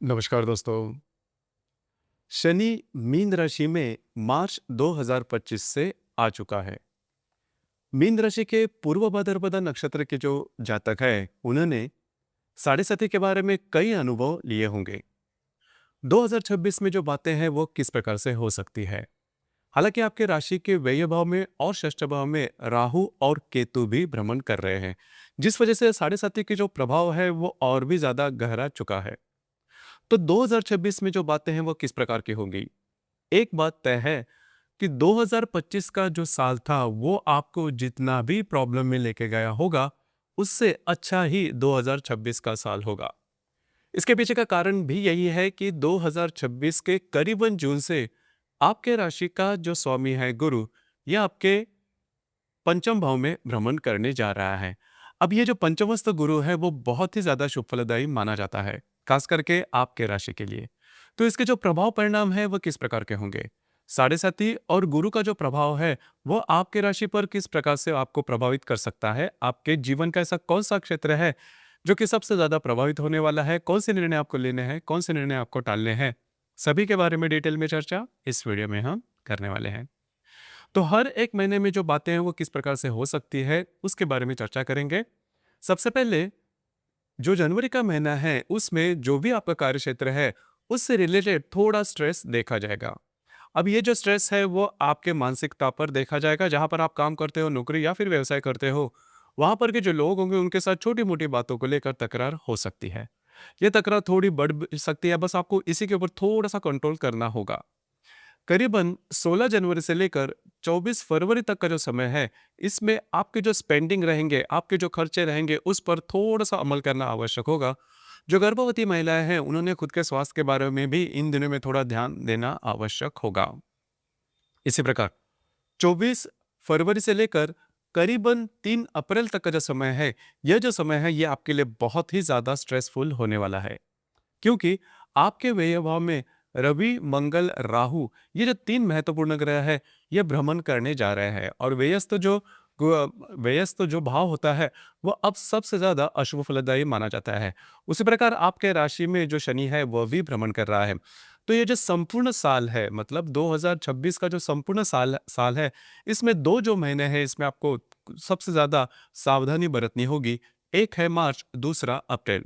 नमस्कार दोस्तों। शनि मीन राशि में मार्च 2025 से आ चुका है। मीन राशि के पूर्व भाद्रपदा नक्षत्र के जो जातक है उन्होंने साढ़े साथी के बारे में कई अनुभव लिए होंगे। 2026 में जो बातें हैं वो किस प्रकार से हो सकती है। हालांकि आपके राशि के व्यय भाव में और षष्ठ भाव में राहु और केतु भी भ्रमण कर रहे हैं, जिस वजह से साढ़े साथी के जो प्रभाव है वो और भी ज्यादा गहरा चुका है। तो 2026 में जो बातें हैं वो किस प्रकार की होंगी। एक बात तय है कि 2025 का जो साल था वो आपको जितना भी प्रॉब्लम में लेके गया होगा उससे अच्छा ही 2026 का साल होगा। इसके पीछे का कारण भी यही है कि 2026 के करीबन जून से आपके राशि का जो स्वामी है गुरु, यह आपके पंचम भाव में भ्रमण करने जा रहा है। अब ये जो पंचमस्त गुरु है वो बहुत ही ज्यादा शुभ फलदायी माना जाता है, खास करके आपके राशि के लिए। तो इसके जो प्रभाव परिणाम है वो किस प्रकार के होंगे। साढ़े साथी और गुरु का जो प्रभाव है वो आपके राशि पर किस प्रकार से आपको प्रभावित कर सकता है। आपके जीवन का ऐसा कौन सा क्षेत्र है जो कि सबसे ज्यादा प्रभावित होने वाला है, कौन से निर्णय आपको लेने हैं, कौन से निर्णय आपको टालने हैं, सभी के बारे में डिटेल में चर्चा इस वीडियो में हम करने वाले हैं। तो हर एक महीने में जो बातें हैं वो किस प्रकार से हो सकती है उसके बारे में चर्चा करेंगे। सबसे पहले जो जनवरी का महीना है उसमें जो भी आपका कार्य क्षेत्र है उससे रिलेटेड थोड़ा स्ट्रेस देखा जाएगा। अब ये जो स्ट्रेस है वो आपके मानसिकता पर देखा जाएगा। जहां पर आप काम करते हो, नौकरी या फिर व्यवसाय करते हो, वहां पर के जो लोग होंगे उनके साथ छोटी मोटी बातों को लेकर तकरार हो सकती है। ये तकरार थोड़ी बढ़ भी सकती है, बस आपको इसी के ऊपर थोड़ा सा कंट्रोल करना होगा। करीबन 16 जनवरी से लेकर 24 फरवरी तक का जो समय है, इसमें आपके जो स्पेंडिंग रहेंगे, आपके जो खर्चे रहेंगे, उस पर थोड़ा-सा अमल करना आवश्यक होगा। जो गर्भवती महिलाएँ हैं, उन्होंने खुद के स्वास्थ्य के बारे में भी इन दिनों में थोड़ा ध्यान देना आवश्यक होगा। इसी प्रकार 24 फरवरी से लेकर करीबन 3 अप्रैल तक का जो समय है, यह जो समय है, ये आपके लिए बहुत ही ज़्यादा स्ट्रेसफुल होने वाला है। क्योंकि आपके व्यय भाव में रवि, मंगल, राहु, ये जो तीन महत्वपूर्ण ग्रह है, ये भ्रमण करने जा रहे हैं। और व्ययस्थ जो भाव होता है वो अब सबसे ज्यादा अशुभ फलदायी माना जाता है। उसी प्रकार आपके राशि में जो शनि है वह भी भ्रमण कर रहा है। तो ये जो संपूर्ण साल है, मतलब 2026 का जो संपूर्ण साल है, इसमें दो जो महीने हैं इसमें आपको सबसे ज्यादा सावधानी बरतनी होगी। एक है मार्च, दूसरा अप्रैल।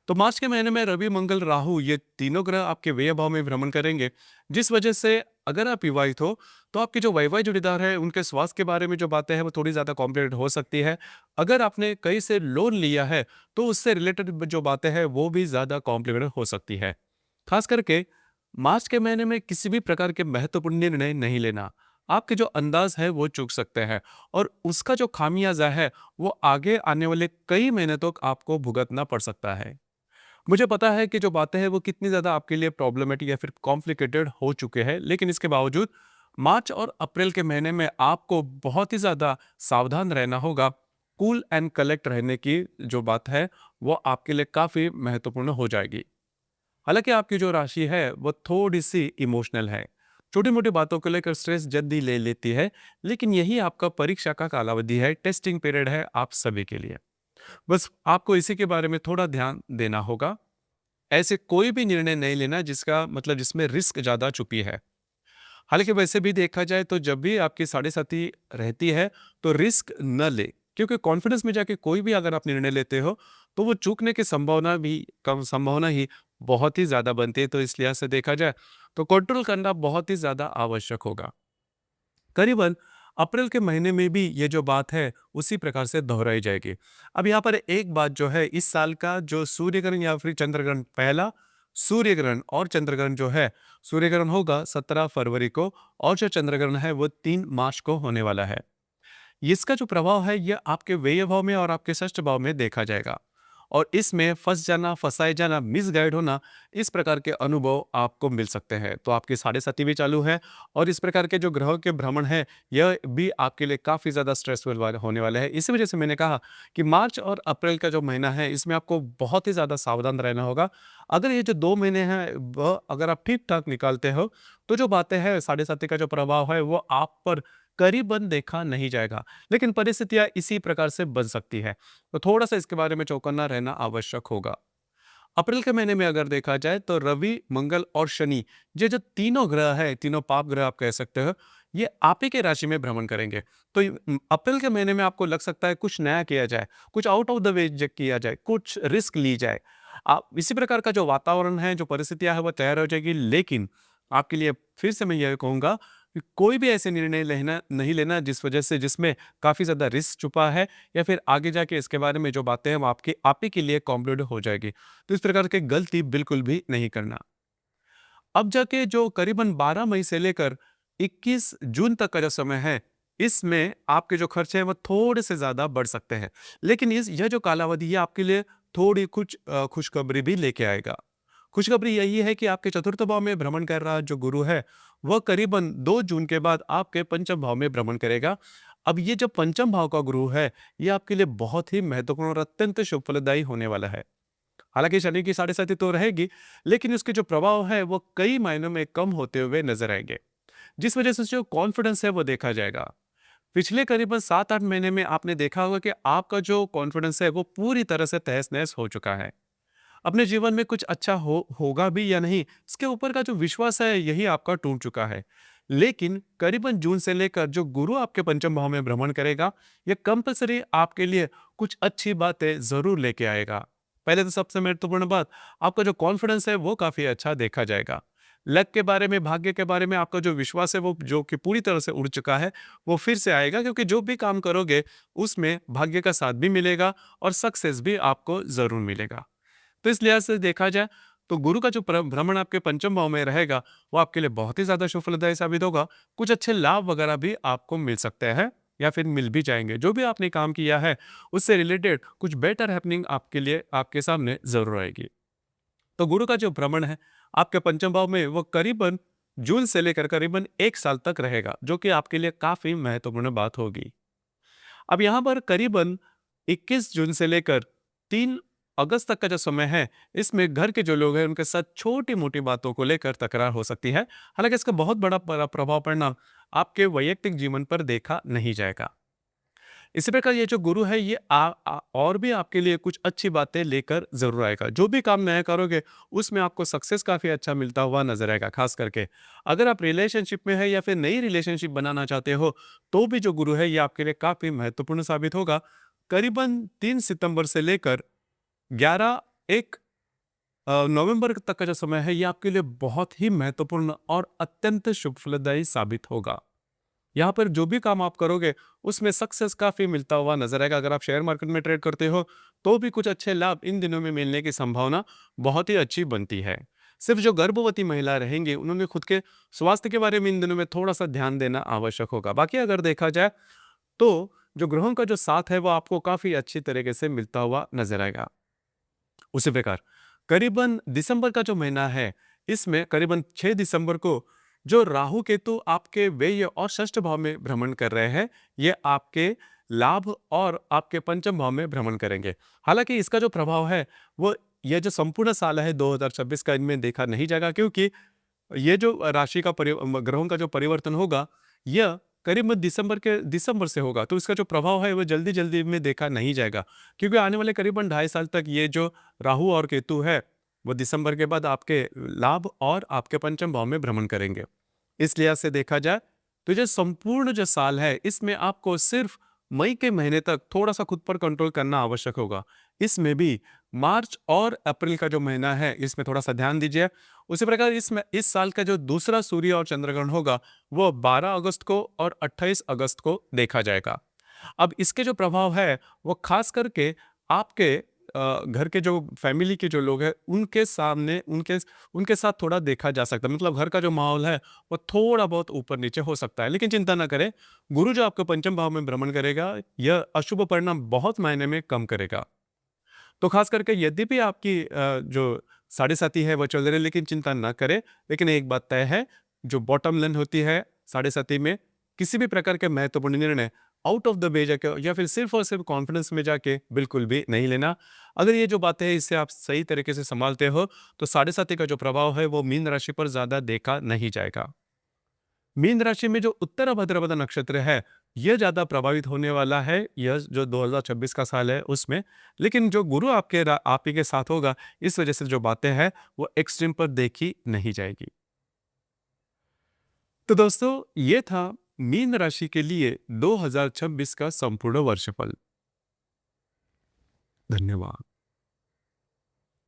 तो मार्च के महीने में रवि, मंगल, राहु, ये तीनों ग्रह आपके व्यय भाव में भ्रमण करेंगे, जिस वजह से अगर आप विवाहित हो तो आपके जो वैवाहिक जोड़ीदार है उनके स्वास्थ्य के बारे में जो बातें हैं वो थोड़ी ज्यादा कॉम्प्लिकेटेड हो सकती है। अगर आपने कहीं से लोन लिया है तो उससे रिलेटेड जो बातें हैं वो भी ज्यादा कॉम्प्लिकेटेड हो सकती है। खास करके मार्च के महीने में किसी भी प्रकार के महत्वपूर्ण निर्णय नहीं लेना। आपके जो अंदाज है वो चूक सकते हैं, और उसका जो खामियाजा है वो आगे आने वाले कई महीने तक आपको भुगतना पड़ सकता है। मुझे पता है कि जो बातें हैं वो कितनी ज़्यादा आपके लिए प्रॉब्लमेटिक या फिर कॉम्प्लिकेटेड हो चुके हैं, लेकिन इसके बावजूद मार्च और अप्रैल के महीने में आपको बहुत ही ज़्यादा सावधान रहना होगा। कूल एंड कलेक्ट रहने की जो बात है वो आपके लिए काफ़ी महत्वपूर्ण हो जाएगी। हालांकि आपकी जो राशि है वो थोड़ी सी इमोशनल है, छोटी मोटी बातों को लेकर स्ट्रेस जल्दी ले लेती है, लेकिन यही आपका परीक्षा का कालावधि है, टेस्टिंग पीरियड है आप सभी के लिए। बस आपको इसी के बारे में थोड़ा ध्यान देना होगा। ऐसे कोई भी निर्णय नहीं लेना जिसका मतलब जिसमें रिस्क ज्यादा छुपी है। हालांकि वैसे भी देखा जाए तो जब भी आपकी साढ़े साथी रहती है तो रिस्क न ले, क्योंकि कॉन्फिडेंस में जाके कोई भी अगर आप निर्णय लेते हो तो वो चूकने की संभावना ही बहुत ही ज्यादा बनती है। तो इस लिहाज से देखा जाए तो कंट्रोल करना बहुत ही ज्यादा आवश्यक होगा। करीबन अप्रैल के महीने में भी ये जो बात है उसी प्रकार से दोहराई जाएगी। अब यहाँ पर एक बात जो है, इस साल का जो सूर्य ग्रहण या फिर चंद्र ग्रहण, पहला सूर्य ग्रहण और चंद्र ग्रहण जो है, सूर्य ग्रहण होगा 17 फरवरी को, और जो चंद्र ग्रहण है वो 3 मार्च को होने वाला है। इसका जो प्रभाव है यह आपके व्यय भाव में और आपके षष्ठ भाव में देखा जाएगा, और इसमें फंस जाना, फंसाए जाना, मिसगाइड होना, इस प्रकार के अनुभव आपको मिल सकते हैं। तो आपकी साढ़े साथी भी चालू है, और इस प्रकार के जो ग्रहों के भ्रमण है यह भी आपके लिए काफ़ी ज़्यादा स्ट्रेसफुल होने वाले हैं। इसी वजह से मैंने कहा कि मार्च और अप्रैल का जो महीना है इसमें आपको बहुत ही ज़्यादा सावधान रहना होगा। अगर ये जो 2 महीने हैं वह अगर आप ठीक-ठाक निकालते हो, तो जो बातें हैं साढ़े साथी का जो प्रभाव है वो आप पर करीबन देखा नहीं जाएगा। लेकिन परिस्थितियाँ इसी प्रकार से बन सकती है, तो थोड़ा-सा इसके बारे में चौकन्ना रहना आवश्यक होगा। अप्रैल के महीने में अगर देखा जाए तो रवि, मंगल और शनि, ये जो तीनों ग्रह है, तीनों पाप ग्रह आप कह सकते हो, ये आप ही के राशि में भ्रमण करेंगे। तो अप्रैल के महीने में आपको लग सकता है कुछ नया किया जाए, कुछ आउट ऑफ द वे किया जाए, कुछ रिस्क ली जाए। आप इसी प्रकार का जो वातावरण है, जो परिस्थितियां है, वो तैयार हो जाएगी। लेकिन आपके लिए फिर से मैं यह कहूंगा कि कोई भी ऐसे निर्णय लेना नहीं लेना जिस वजह से जिसमें काफी ज्यादा रिस्क छुपा है, या फिर आगे जाके इसके बारे में जो बातें हैं वो आपकी आप ही के लिए कॉम्प्लिकेटेड हो जाएगी। तो इस प्रकार की गलती बिल्कुल भी नहीं करना। अब जाके जो करीबन 12 मई से लेकर 21 जून तक का जो समय है, इसमें आपके जो खर्चे हैं वो थोड़े से ज़्यादा बढ़ सकते हैं। लेकिन इस यह जो कालावधि है आपके लिए थोड़ी कुछ खुशखबरी भी लेके आएगा। खुशखबरी यही है कि आपके चतुर्थ भाव में भ्रमण कर रहा जो गुरु है, वह करीबन 2 जून के बाद आपके पंचम भाव में भ्रमण करेगा। अब ये जो पंचम भाव का गुरु है, ये आपके लिए बहुत ही महत्वपूर्ण और अत्यंत शुभ फलदायी होने वाला है। हालांकि शनि की साढ़े साथी तो रहेगी, लेकिन उसके जो प्रभाव है वो कई मायनों में कम होते हुए नजर आएंगे, जिस वजह से जो कॉन्फिडेंस है वो देखा जाएगा। पिछले करीबन 7-8 महीने में आपने देखा होगा कि आपका जो कॉन्फिडेंस है वो पूरी तरह से तहस नहस हो चुका है। अपने जीवन में कुछ अच्छा होगा भी या नहीं, इसके ऊपर का जो विश्वास है यही आपका टूट चुका है। लेकिन करीबन जून से लेकर जो गुरु आपके पंचम भाव में भ्रमण करेगा, ये कंपलसरी आपके लिए कुछ अच्छी बातें जरूर लेके आएगा। पहले तो सबसे महत्वपूर्ण बात, आपका जो कॉन्फिडेंस है वो काफी अच्छा देखा जाएगा। लक के बारे में, भाग्य के बारे में आपका जो विश्वास है वो जो कि पूरी तरह से उड़ चुका है, वो फिर से आएगा, क्योंकि जो भी काम करोगे उसमें भाग्य का साथ भी मिलेगा और सक्सेस भी आपको जरूर मिलेगा। तो इस लिहाज से देखा जाए तो गुरु का जो भ्रमण आपके पंचम भाव में रहेगा, वो आपके लिए बहुत ही ज्यादा शुभ फलदायी साबित होगा। कुछ अच्छे लाभ वगैरह भी आपको मिल सकते हैं, या फिर मिल भी जाएंगे। जो भी आपने काम किया है उससे रिलेटेड कुछ बेटर हैपनिंग आपके लिए आपके सामने जरूर आएगी। तो गुरु का जो भ्रमण है आपके पंचम भाव में, वो करीबन जून से लेकर करीबन 1 साल तक रहेगा, जो कि आपके लिए काफी महत्वपूर्ण बात होगी। अब यहाँ पर करीबन 21 जून से लेकर 3 अगस्त तक का जो समय है, इसमें घर के जो लोग हैं उनके साथ छोटी-मोटी बातों को लेकर तकरार हो सकती है। हालाँकि इसका बहुत बड़ा प्रभाव पड़ना आपके वैयक्तिक जीवन पर देखा नहीं जाएगा। इसी प्रकार ये जो गुरु है, ये और भी आपके लिए कुछ अच्छी बातें लेकर ज़रूर आएगा। जो भी काम नया करोगे उसमें आपको सक्सेस काफ़ी अच्छा मिलता हुआ नज़र आएगा। ख़ास करके अगर आप रिलेशनशिप में है या फिर नई रिलेशनशिप बनाना चाहते हो, तो भी जो गुरु है ये आपके लिए काफ़ी महत्वपूर्ण साबित होगा। करीबन 3 सितंबर से लेकर 11 एक नवंबर तक का जो समय है, ये आपके लिए बहुत ही महत्वपूर्ण और अत्यंत शुभ फलदायी साबित होगा। यहाँ पर जो भी काम आप करोगे उसमें सक्सेस काफी मिलता हुआ नजर आएगा। अगर आप शेयर मार्केट में ट्रेड करते हो तो भी कुछ अच्छे लाभ इन दिनों में मिलने की संभावना बहुत ही अच्छी बनती है। सिर्फ जो गर्भवती महिला रहेंगी उन्होंने खुद के स्वास्थ्य के बारे में इन दिनों में थोड़ा सा ध्यान देना आवश्यक होगा। बाकी अगर देखा जाए तो जो ग्रहों का जो साथ है वो आपको काफी अच्छी तरीके से मिलता हुआ नजर आएगा। उसी प्रकार करीबन दिसंबर का जो महीना है, इसमें करीबन 6 दिसंबर को जो राहु केतु आपके व्यय और षष्ठ भाव में भ्रमण कर रहे हैं, ये आपके लाभ और आपके पंचम भाव में भ्रमण करेंगे। हालांकि इसका जो प्रभाव है वो ये जो संपूर्ण साल है 2026 का, इनमें देखा नहीं जाएगा, क्योंकि ये जो राशि का ग्रहों का जो परिवर्तन होगा, यह करीब दिसंबर से होगा। तो इसका जो प्रभाव है वो जल्दी जल्दी में देखा नहीं जाएगा, क्योंकि आने वाले करीबन 2.5 साल तक ये जो राहु और केतु है वो दिसंबर के बाद आपके लाभ और आपके पंचम भाव में भ्रमण करेंगे। इस लिहाज से देखा जाए तो जो संपूर्ण जो साल है, इसमें आपको सिर्फ मई के महीने तक थोड़ा सा खुद पर कंट्रोल करना आवश्यक होगा। इसमें भी मार्च और अप्रैल का जो महीना है इसमें थोड़ा सा ध्यान दीजिए। उसी प्रकार इसमें इस साल का जो दूसरा सूर्य और चंद्रग्रहण होगा वो 12 अगस्त को और 28 अगस्त को देखा जाएगा। अब इसके जो प्रभाव है वो खास करके आपके घर के जो फैमिली के जो लोग हैं उनके सामने उनके उनके साथ थोड़ा देखा जा सकता है। मतलब घर का जो माहौल है वो थोड़ा बहुत ऊपर नीचे हो सकता है। लेकिन चिंता ना करें, गुरु जो आपके पंचम भाव में भ्रमण करेगा, यह अशुभ परिणाम बहुत मायने में कम करेगा। तो खास करके यदि भी आपकी जो साढ़े साथी है वो चल रहे हैं, लेकिन चिंता ना करें। लेकिन एक बात तय है, जो बॉटम लाइन होती है साढ़े साथी में, किसी भी प्रकार के महत्वपूर्ण निर्णय आउट ऑफ द वे जाके या फिर सिर्फ और सिर्फ कॉन्फिडेंस में जाके बिल्कुल भी नहीं लेना। अगर ये जो बातें हैं इससे आप सही तरीके से संभालते हो, तो साढ़े साथी का जो प्रभाव है वो मीन राशि पर ज्यादा देखा नहीं जाएगा। मीन राशि में जो उत्तर भाद्रपद नक्षत्र है, ये ज़्यादा प्रभावित होने वाला है, यह जो 2026 का साल है उसमें। लेकिन जो गुरु आप ही के साथ होगा, इस वजह से जो बातें हैं वो एक्सट्रीम पर देखी नहीं जाएगी। तो दोस्तों, ये था मीन राशि के लिए 2026 का संपूर्ण वर्षफल। धन्यवाद।